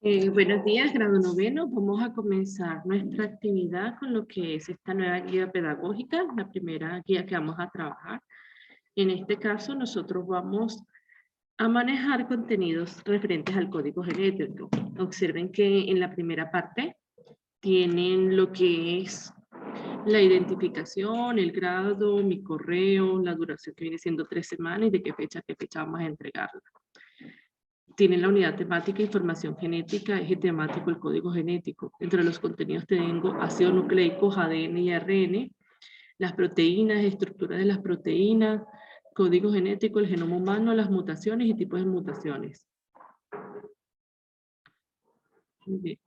Buenos días, grado noveno. Vamos a comenzar nuestra actividad con lo que es esta nueva guía pedagógica, la primera guía que vamos a trabajar. En este caso, nosotros vamos a manejar contenidos referentes al código genético. Observen que en la primera parte tienen lo que es la identificación, el grado, mi correo, la duración que viene siendo 3 semanas y de qué fecha a qué fecha vamos a entregarla. Tienen la unidad temática información genética, eje temático el código genético. Entre los contenidos tengo ácidos nucleicos, ADN y ARN, las proteínas, estructura de las proteínas, código genético, el genoma humano, las mutaciones y tipos de mutaciones. Bien.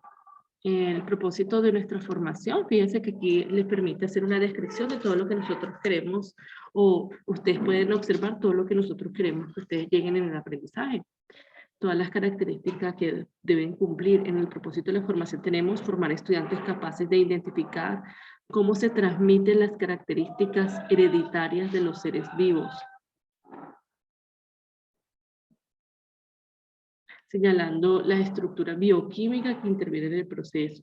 El propósito de nuestra formación, fíjense que aquí les permite hacer una descripción de todo lo que nosotros queremos, o ustedes pueden observar todo lo que nosotros queremos que ustedes lleguen en el aprendizaje. Todas las características que deben cumplir en el propósito de la formación tenemos formar estudiantes capaces de identificar cómo se transmiten las características hereditarias de los seres vivos, señalando la estructura bioquímica que interviene en el proceso.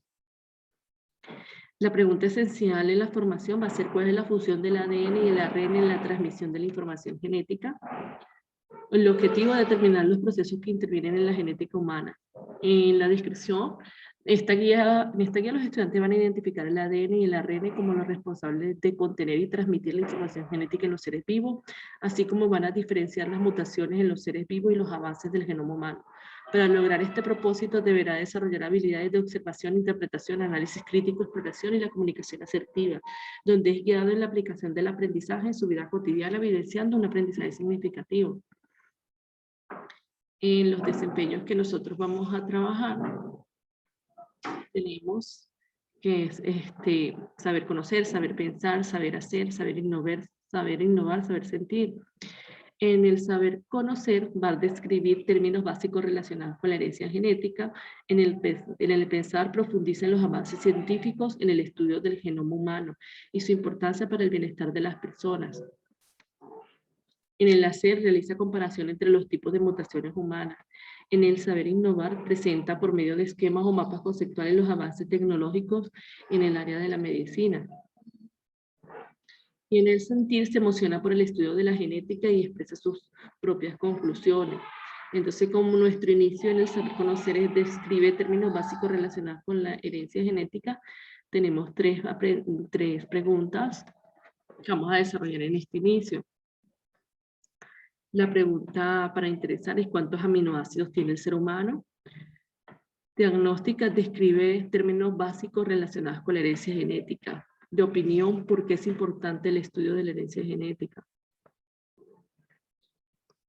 La pregunta esencial en la formación va a ser cuál es la función del ADN y el ARN en la transmisión de la información genética. El objetivo es determinar los procesos que intervienen en la genética humana. En la descripción, en esta guía los estudiantes van a identificar el ADN y el ARN como los responsables de contener y transmitir la información genética en los seres vivos, así como van a diferenciar las mutaciones en los seres vivos y los avances del genoma humano. Para lograr este propósito deberá desarrollar habilidades de observación, interpretación, análisis crítico, exploración y la comunicación asertiva, donde es guiado en la aplicación del aprendizaje en su vida cotidiana, evidenciando un aprendizaje significativo. En los desempeños que nosotros vamos a trabajar, tenemos que es saber conocer, saber pensar, saber hacer, saber innovar, saber sentir. En el saber conocer va a describir términos básicos relacionados con la herencia genética. En el pensar profundiza en los avances científicos en el estudio del genoma humano y su importancia para el bienestar de las personas. En el hacer realiza comparación entre los tipos de mutaciones humanas. En el saber innovar presenta por medio de esquemas o mapas conceptuales los avances tecnológicos en el área de la medicina. Y en el sentir se emociona por el estudio de la genética y expresa sus propias conclusiones. Entonces, como nuestro inicio en el saber conocer describe términos básicos relacionados con la herencia genética, tenemos tres preguntas que vamos a desarrollar en este inicio. La pregunta para interesar es ¿cuántos aminoácidos tiene el ser humano? Diagnóstica describe términos básicos relacionados con la herencia genética. De opinión, ¿por qué es importante el estudio de la herencia genética?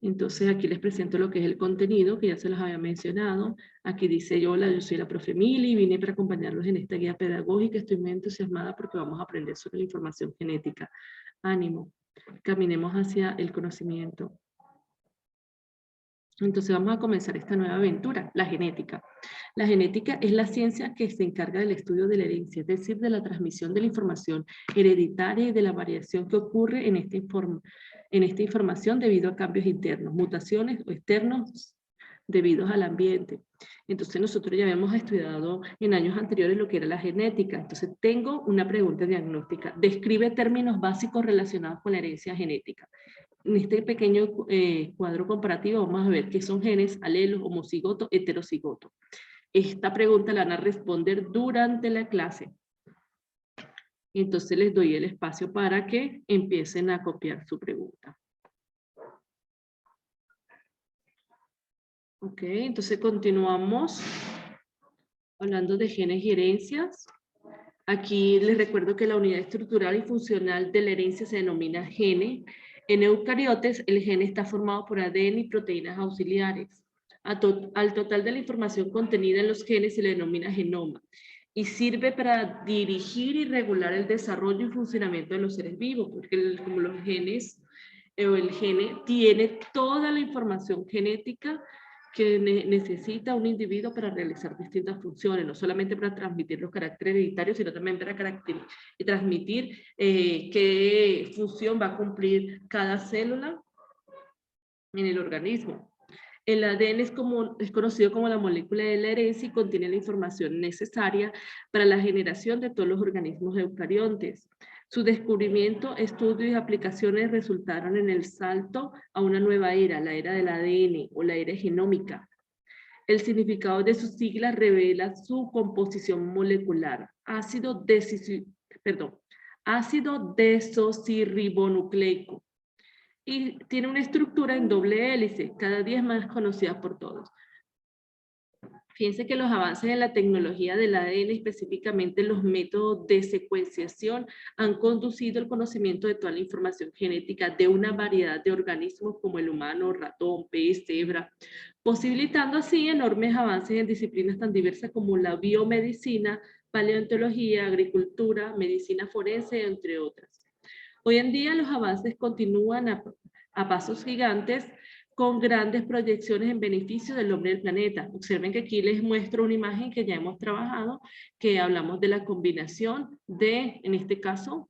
Entonces aquí les presento lo que es el contenido, que ya se los había mencionado. Aquí dice hola, yo soy la profe Mili, vine para acompañarlos en esta guía pedagógica. Estoy muy entusiasmada porque vamos a aprender sobre la información genética. Ánimo, caminemos hacia el conocimiento. Entonces vamos a comenzar esta nueva aventura, la genética. La genética es la ciencia que se encarga del estudio de la herencia, es decir, de la transmisión de la información hereditaria y de la variación que ocurre en esta información debido a cambios internos, mutaciones o externos debidos al ambiente. Entonces nosotros ya habíamos estudiado en años anteriores lo que era la genética. Entonces tengo una pregunta diagnóstica. Describe términos básicos relacionados con la herencia genética. En este pequeño cuadro comparativo vamos a ver qué son genes, alelos, homocigoto, heterocigoto. Esta pregunta la van a responder durante la clase. Entonces les doy el espacio para que empiecen a copiar su pregunta. Ok, entonces continuamos hablando de genes y herencias. Aquí les recuerdo que la unidad estructural y funcional de la herencia se denomina gene. En eucariotes, el gen está formado por ADN y proteínas auxiliares. Al total de la información contenida en los genes se le denomina genoma y sirve para dirigir y regular el desarrollo y funcionamiento de los seres vivos, porque como los genes o el gene tiene toda la información genética que necesita un individuo para realizar distintas funciones, no solamente para transmitir los caracteres hereditarios, sino también para transmitir qué función va a cumplir cada célula en el organismo. El ADN es conocido como la molécula de la herencia y contiene la información necesaria para la generación de todos los organismos eucariontes. Su descubrimiento, estudios y aplicaciones resultaron en el salto a una nueva era, la era del ADN o la era genómica. El significado de sus siglas revela su composición molecular. Ácido desoxirribonucleico. Y tiene una estructura en doble hélice, cada día es más conocida por todos. Fíjense que los avances en la tecnología del ADN, específicamente los métodos de secuenciación, han conducido al conocimiento de toda la información genética de una variedad de organismos como el humano, ratón, pez, cebra, posibilitando así enormes avances en disciplinas tan diversas como la biomedicina, paleontología, agricultura, medicina forense, entre otras. Hoy en día los avances continúan a pasos gigantes con grandes proyecciones en beneficio del hombre del planeta. Observen que aquí les muestro una imagen que ya hemos trabajado, que hablamos de la combinación de, en este caso,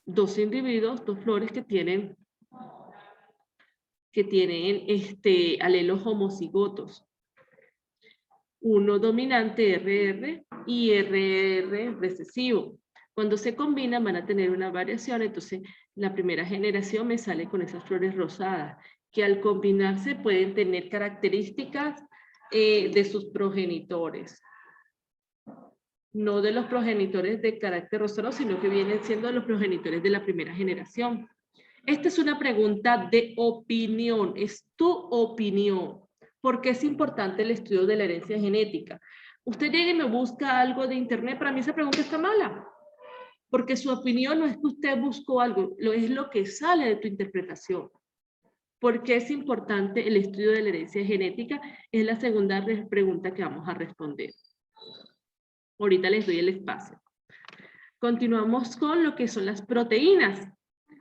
dos individuos, dos flores que tienen alelos homocigotos. Uno dominante RR y RR recesivo. Cuando se combinan van a tener una variación, entonces la primera generación me sale con esas flores rosadas, que al combinarse pueden tener características de sus progenitores. No de los progenitores de carácter rosado, sino que vienen siendo los progenitores de la primera generación. Esta es una pregunta de opinión, es tu opinión. ¿Por qué es importante el estudio de la herencia genética? Usted llega y me busca algo de internet, para mí esa pregunta está mala. Porque su opinión no es que usted buscó algo, es lo que sale de tu interpretación. ¿Por qué es importante el estudio de la herencia genética? Es la segunda pregunta que vamos a responder. Ahorita les doy el espacio. Continuamos con lo que son las proteínas.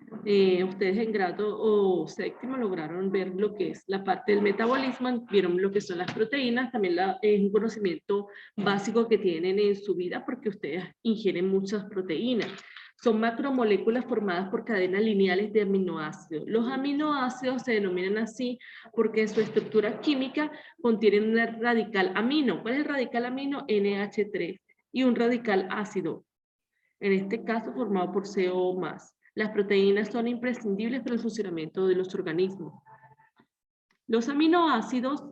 Ustedes en grado o séptimo lograron ver lo que es la parte del metabolismo, vieron lo que son las proteínas, también es un conocimiento básico que tienen en su vida porque ustedes ingieren muchas proteínas. Son macromoléculas formadas por cadenas lineales de aminoácidos. Los aminoácidos se denominan así porque en su estructura química contienen un radical amino. ¿Cuál es el radical amino? NH3 y un radical ácido, en este caso formado por CO+. Las proteínas son imprescindibles para el funcionamiento de los organismos. Los aminoácidos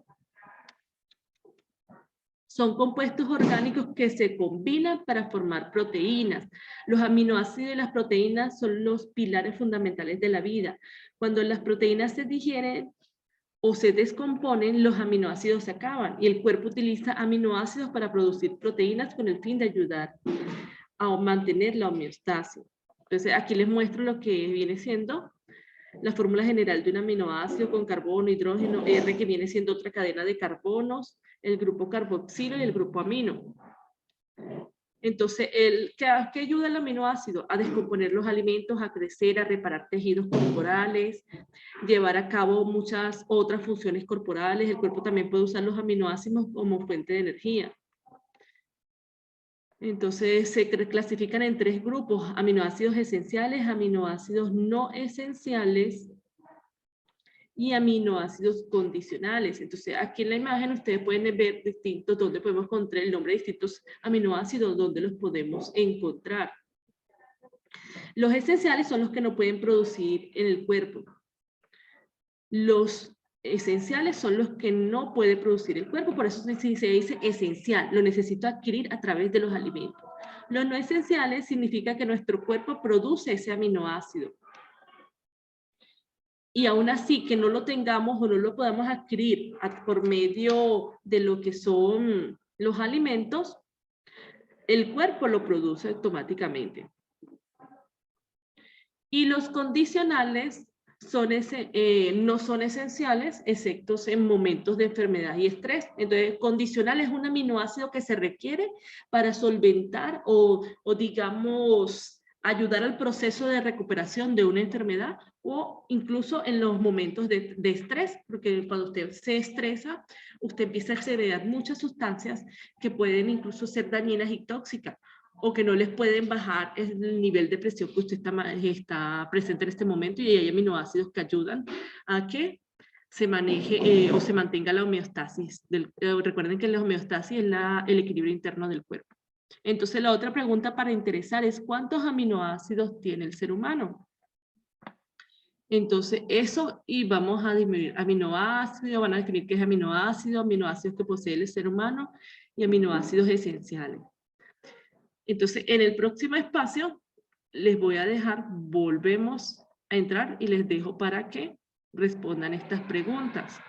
son compuestos orgánicos que se combinan para formar proteínas. Los aminoácidos y las proteínas son los pilares fundamentales de la vida. Cuando las proteínas se digieren o se descomponen, los aminoácidos se acaban y el cuerpo utiliza aminoácidos para producir proteínas con el fin de ayudar a mantener la homeostasis. Entonces aquí les muestro lo que viene siendo la fórmula general de un aminoácido con carbono, hidrógeno, R, que viene siendo otra cadena de carbonos, el grupo carboxilo y el grupo amino. Entonces, ¿qué ayuda el aminoácido? A descomponer los alimentos, a crecer, a reparar tejidos corporales, llevar a cabo muchas otras funciones corporales. El cuerpo también puede usar los aminoácidos como fuente de energía. Entonces se clasifican en tres grupos: aminoácidos esenciales, aminoácidos no esenciales y aminoácidos condicionales. Entonces aquí en la imagen ustedes pueden ver distintos, donde podemos encontrar el nombre de distintos aminoácidos, donde los podemos encontrar. Los esenciales son los que no pueden producir en el cuerpo. Los esenciales son los que no puede producir el cuerpo, por eso se dice esencial, lo necesito adquirir a través de los alimentos. Los no esenciales significa que nuestro cuerpo produce ese aminoácido. Y aún así que no lo tengamos o no lo podamos adquirir por medio de lo que son los alimentos, el cuerpo lo produce automáticamente. Y los condicionales no son esenciales, excepto en momentos de enfermedad y estrés. Entonces, condicional es un aminoácido que se requiere para solventar o digamos, ayudar al proceso de recuperación de una enfermedad o incluso en los momentos de estrés, porque cuando usted se estresa, usted empieza a segregar muchas sustancias que pueden incluso ser dañinas y tóxicas, o que no les pueden bajar el nivel de presión que usted está presente en este momento, y hay aminoácidos que ayudan a que se maneje o se mantenga la homeostasis. Recuerden que la homeostasis es el equilibrio interno del cuerpo. Entonces la otra pregunta para interesar es ¿cuántos aminoácidos tiene el ser humano? Entonces eso, y vamos a disminuir aminoácidos, van a definir qué es aminoácidos que posee el ser humano y aminoácidos esenciales. Entonces en el próximo espacio les voy a dejar, volvemos a entrar y les dejo para que respondan estas preguntas.